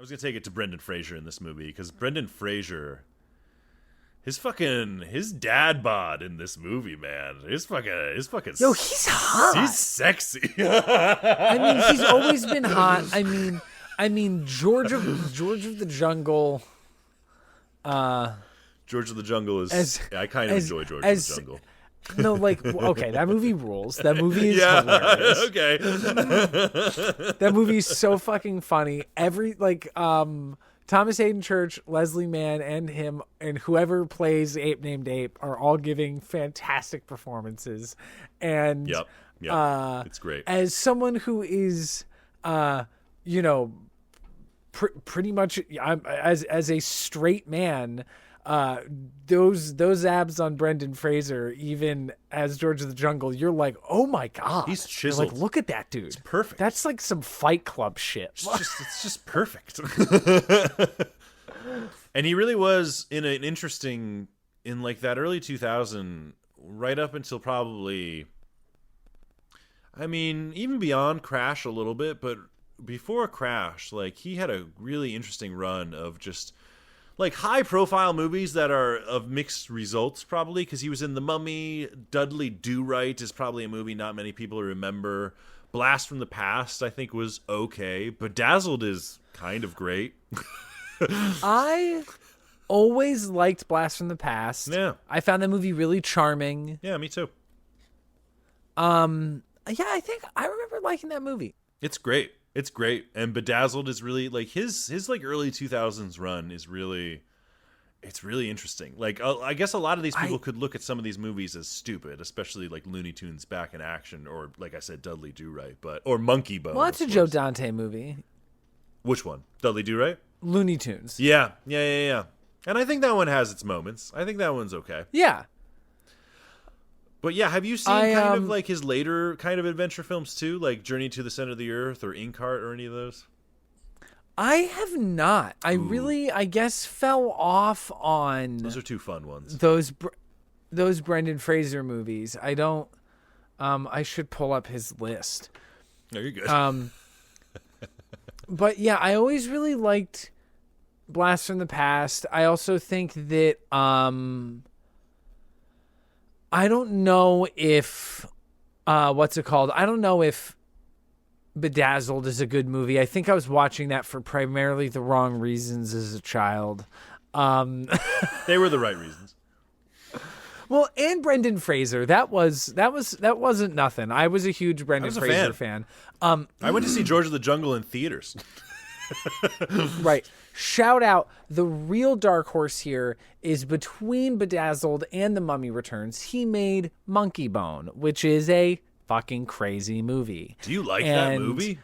was gonna take it to Brendan Fraser in this movie because Brendan Fraser, his dad bod in this movie, man, his fucking Yo, he's hot. He's sexy. I mean, he's always been hot. I mean, George of the Jungle. George of the Jungle is. I kind of enjoy George of the Jungle. No, like, okay, that movie rules. That movie is hilarious. Okay. That movie is so fucking funny. Thomas Hayden Church, Leslie Mann, and him, and whoever plays Ape Named Ape are all giving fantastic performances. And Yep. It's great. As someone who is, pretty much as a straight man, those abs on Brendan Fraser, even as George of the Jungle, you're like, oh my god, he's chiseled. You're like, look at that dude. It's perfect. That's like some Fight Club shit. It's just perfect. And he really was in like that early 2000, right up until probably, I mean, even beyond Crash a little bit, but before Crash, like, he had a really interesting run of just like high-profile movies that are of mixed results, probably, because he was in The Mummy. Dudley Do-Right is probably a movie not many people remember. Blast from the Past, I think, was okay. Bedazzled is kind of great. I always liked Blast from the Past. Yeah. I found that movie really charming. Yeah, me too. Yeah, I think I remember liking that movie. It's great. It's great. And Bedazzled is really, like, his like early 2000s run is really, it's really interesting. Like, I guess a lot of these people could look at some of these movies as stupid, especially like Looney Tunes Back in Action, or like I said, Dudley Do-Right, or Monkey Bone. Well, that's a Joe Dante movie. Which one? Dudley Do-Right? Looney Tunes. Yeah. And I think that one has its moments. I think that one's okay. Yeah. But yeah, have you seen kind of like his later kind of adventure films too, like Journey to the Center of the Earth or Inkheart or any of those? I have not. I really, I guess, fell off on. Those are two fun ones. Those Brendan Fraser movies. I don't. I should pull up his list. No, you're good. But yeah, I always really liked Blast from the Past. I also think that I don't know if what's it called? I don't know if Bedazzled is a good movie. I think I was watching that for primarily the wrong reasons as a child. They were the right reasons. Well, and Brendan Fraser, that wasn't nothing. I was a huge Brendan Fraser fan. I went to see George of the Jungle in theaters. Right. Shout out, the real dark horse here is between Bedazzled and The Mummy Returns. He made Monkey Bone, which is a fucking crazy movie. Do you like that movie?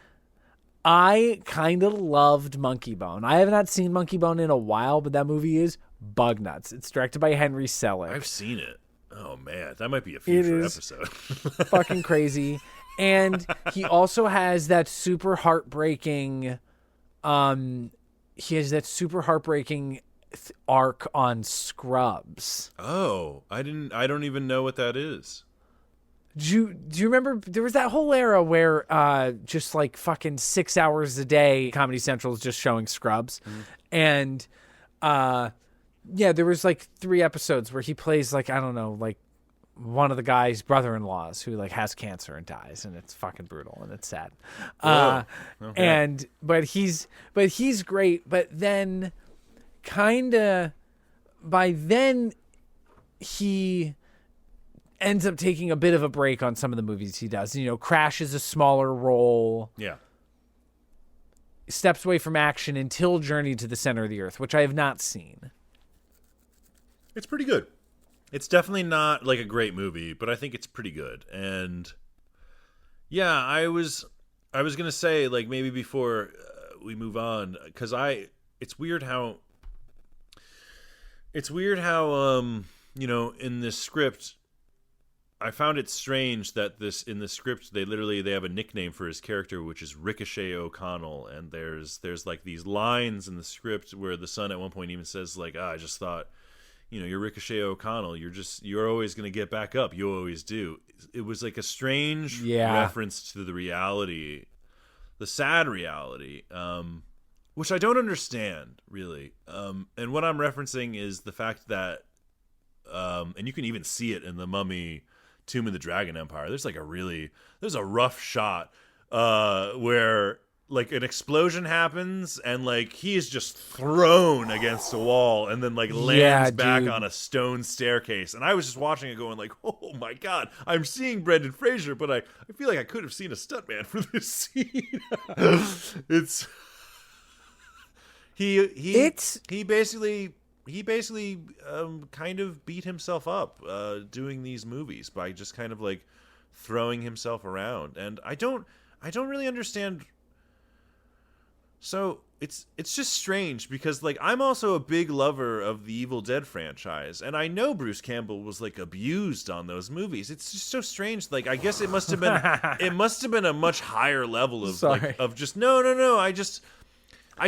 I kind of loved Monkey Bone. I have not seen Monkey Bone in a while, but that movie is bug nuts. It's directed by Henry Selick. I've seen it. Oh man, that might be a future episode. Fucking crazy. And he also has that super heartbreaking arc on Scrubs. Oh, I don't even know what that is. Do you remember there was that whole era where just like fucking 6 hours a day Comedy Central is just showing Scrubs. And yeah, there was like 3 episodes where he plays like, I don't know, like one of the guy's brother-in-laws who like has cancer and dies, and it's fucking brutal and it's sad. Okay. But he's great. But then by then he ends up taking a bit of a break on some of the movies he does. You know, Crash is a smaller role. Yeah. Steps away from action until Journey to the Center of the Earth, which I have not seen. It's pretty good. It's definitely not like a great movie, but I think it's pretty good. And yeah, I was going to say, like, maybe before we move on, cuz it's weird how you know, in this script, I found it strange that in the script they have a nickname for his character, which is Ricochet O'Connell, and there's like these lines in the script where the son at one point even says like, I just thought, you know, you're Ricochet O'Connell, you're always going to get back up, you always do. It was like a strange reference to the reality, the sad reality, which I don't understand really. And what I'm referencing is the fact that, and you can even see it in the Mummy, Tomb of the Dragon Empire. There's a rough shot where like an explosion happens and like he is just thrown against a wall and then like lands back on a stone staircase. And I was just watching it going like, oh my God, I'm seeing Brendan Fraser, but I feel like I could have seen a stuntman for this scene. It's he basically kind of beat himself up doing these movies by just kind of like throwing himself around. And I don't really understand. So it's just strange because like I'm also a big lover of the Evil Dead franchise, and I know Bruce Campbell was like abused on those movies. It's just so strange. Like I guess it must have been a much higher level of of just no. I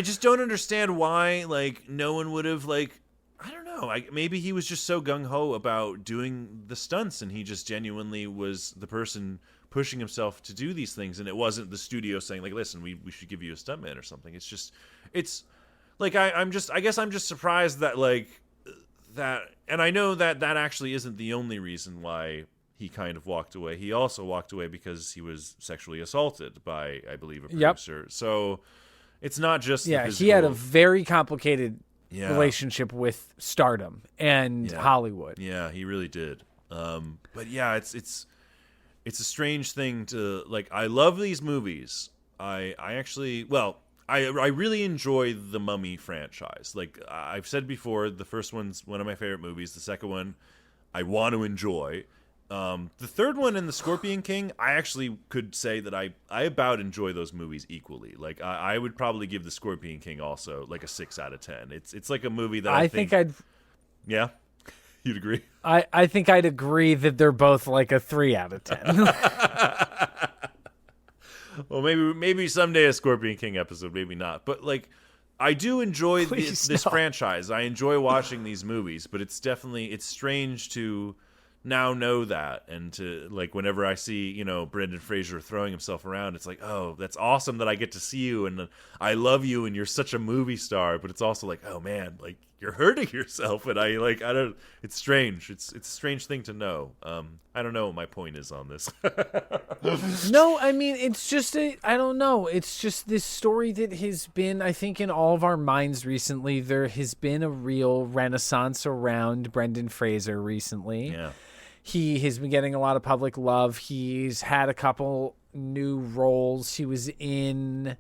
just don't understand why like no one would have like, I don't know. Maybe he was just so gung ho about doing the stunts, and he just genuinely was the person pushing himself to do these things, and it wasn't the studio saying like, listen, we should give you a stuntman or something. It's like I guess I'm just surprised that like that, and I know that actually isn't the only reason why he kind of walked away. He also walked away because he was sexually assaulted by, I believe, a producer. Yep. So it's not just he had a very complicated relationship with stardom and Hollywood. Yeah, he really did. But yeah, it's a strange thing to like. I love these movies. I really enjoy the Mummy franchise. Like I've said before, the first one's one of my favorite movies. The second one, I want to enjoy. The third one and the Scorpion King, I actually could say that I about enjoy those movies equally. Like I would probably give the Scorpion King also like a 6 out of 10. It's like a movie that I think I'd. Yeah. You'd agree? I think I'd agree that they're both like a 3 out of 10. Well, maybe someday a Scorpion King episode, maybe not. But like, I do enjoy this franchise. I enjoy watching these movies, but it's strange to now know that, and to like whenever I see Brendan Fraser throwing himself around, it's like, oh, that's awesome that I get to see you and I love you and you're such a movie star. But it's also like, oh man, like you're hurting yourself, and I don't. It's strange. It's a strange thing to know. I don't know what my point is on this. No, I mean it's just I don't know. It's just this story that has been, I think, in all of our minds recently. There has been a real renaissance around Brendan Fraser recently. Yeah. He has been getting a lot of public love. He's had a couple new roles. He was in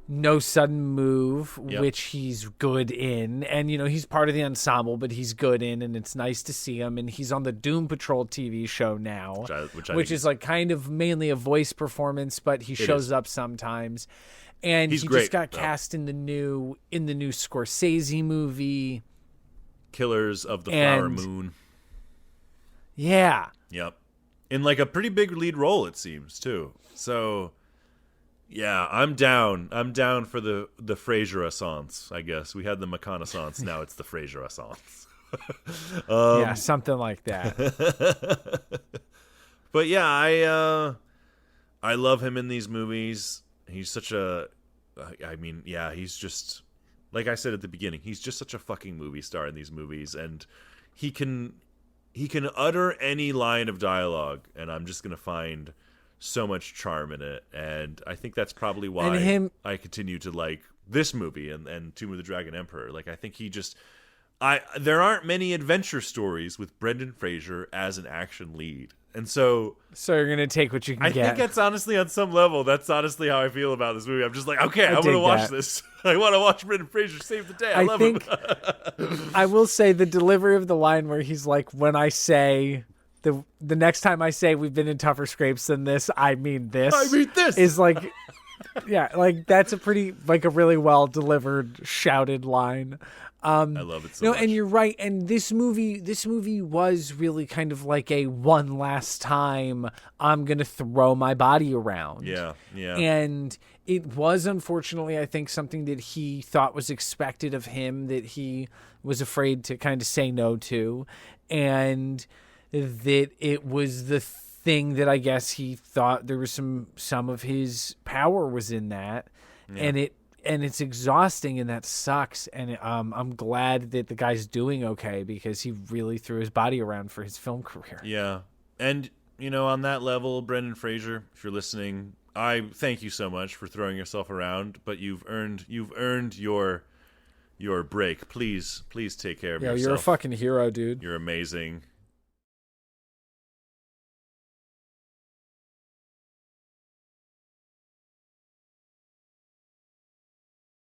No Sudden Move, which he's good in. And, he's part of the ensemble, but he's good in, and it's nice to see him. And he's on the Doom Patrol TV show now, which is like kind of mainly a voice performance, but he shows up sometimes. And he just got cast in the new Scorsese movie, Killers of the Flower Moon. Yeah. Yep. In like a pretty big lead role, it seems, too. So, yeah, I'm down. I'm down for the Fraser-assance, I guess. We had the McConaissance, now it's the Fraser-assance. Yeah, something like that. But yeah, I love him in these movies. He's such a, he's just, like I said at the beginning, he's just such a fucking movie star in these movies, and he can utter any line of dialogue, and I'm just going to find so much charm in it. And I think that's probably why I continue to like this movie and Tomb of the Dragon Emperor. Like, I think there aren't many adventure stories with Brendan Fraser as an action lead. And so you're going to take what you can get. I think that's honestly, on some level, that's honestly how I feel about this movie. I'm just like, okay, I want to watch this. I want to watch Brendan Fraser save the day. I love him. I will say the delivery of the line where he's like, when I say, the next time I say we've been in tougher scrapes than this, I mean this. I mean this. Is like, yeah, like that's a pretty, like a really well delivered, shouted line. I love it so much. And you're right. And this movie was really kind of like a one last time, I'm going to throw my body around. Yeah, yeah. And it was, unfortunately, I think, something that he thought was expected of him, that he was afraid to kind of say no to. And that it was the thing that I guess he thought there was some of his power was in that. Yeah. And it's exhausting, and that sucks. And I'm glad that the guy's doing okay, because he really threw his body around for his film career. Yeah. And, on that level, Brendan Fraser, if you're listening, I thank you so much for throwing yourself around, but you've earned your break. Please take care of yourself. You're a fucking hero, dude. You're amazing.